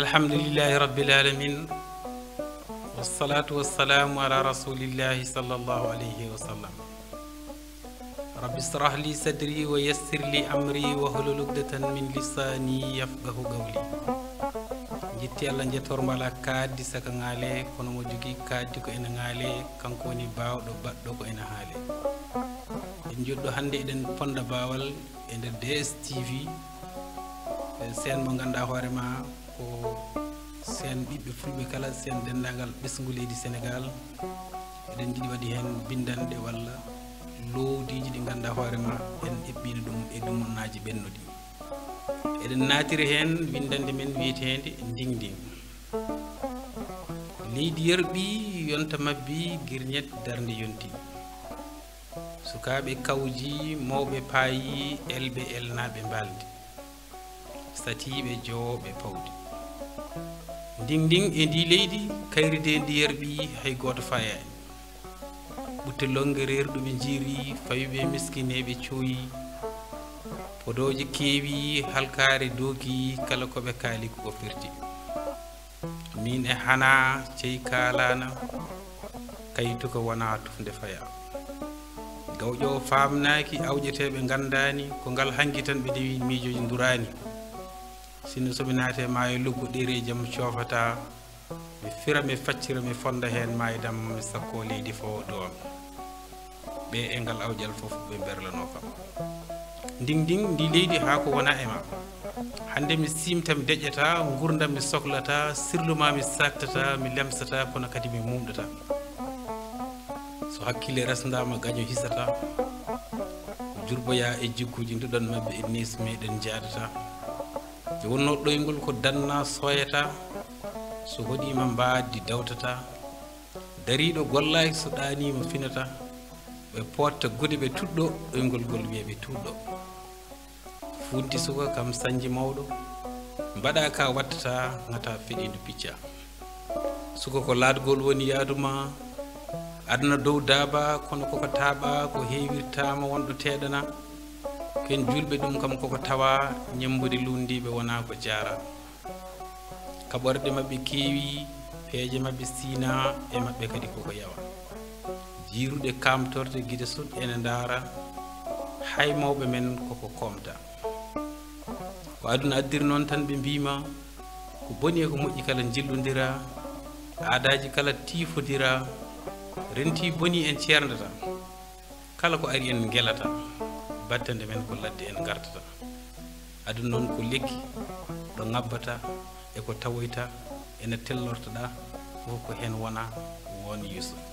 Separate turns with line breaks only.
alhamdulillahi rabbil alamin wassalatu wassalamu ala rasulillahi sallallahu alayhi wa sallam. rabbi israh li sadri wa yassir li amri wa hlul uqdatan min lisani yafqahu qawli. jitti Allah jettor mbala kaddi saka ngale kono mo jogi kaddi ko ena ngale kanko woni bawɗo baɗɗo ko ena haale. en joddo hande eden ponda bawal e nder Dstv sen mo ganda hoorema ko sen ɓiɓɓe fulɓe kala sen dendagal ɓesgu leydi Sénégal eɗen jiiɗi waɗi hen bindande walla lowdiji ɗi ganda hoorema en eɓɓino ɗum e ɗummonnaji ɓennuɗi. eɗen natiri hen bindande men wiyetede nding leydi yerɓi yonta mabbi guirñet darde yonti. sukaɓe kawji mawɓe paayi elɓe elnaɓe mbaldi satiɓe jowoɓe pawdi. nding e ndi leydi kayride ndi yerɓi hay goto fayani. ɓutte longuereerɗuɓe jiiri fawiɓe miskineɓe cooyi podoje keewi halkare dooki kala koɓe kaali ko firti. min e hana ceyi kalana kayitu ko wona tufde faya. gawƴo famnaki awƴeteɓe gandani ko ngal hanki tan ɓe dewi miijoji durani. sinno soɓe naate maayo luggo ɗere jaam coofata mi fira mi faccira mi fonda hen maydam mi sakko leydi fo ɗon ɓe e ngal awƴal foof ɓe berlano kam. nding ndi leydi ha ko wona ema. hande mi simta mi deƴƴata gurdam mi sohlata sirluma mi sattata mi lemsata kono kadi mi mumɗata. so hakkille resdama gaño hisata jurboya e jikkuji nduɗon mabɓe e nesu meɗen jaadata. wonno ɗoygol ko danna soyata so hoɗima mbaddi dawtata dariɗo gollaki so ɗanima finata ɓe potta gudi ɓe tuɗɗo ɗoygol ngol wiyeɓe tuɗɗo. funti suka kam sañji mawɗo mbaɗa ka wattata gata feɗindu picca. suka ko laadgol woni yaaduma aduna dow daaba kono koko taaɓa ko heewirtama wonɗo teɗana. ken julɓe ɗum kam koko tawa ñambude lundiɓe wona ko jara. kaɓorɗe mabɓe keewi peeje mabɓe sina e mabɓe kadi koko yawa. jiiruɗe kamtorde guide sud ene ndaara hay mawɓe men koko komta. ko aduna addiri noon tan ɓe mbima ko boni e ko moƴƴi kala jillodira aadaji kala tifodira renti boni en ceerdata kala ko ari en guelata battande men ko ladde en gartata. aduna noon ko lekki ɗo ngabbata e ko tawoyta ene tellortoɗa fof ko hen wona won yousouph.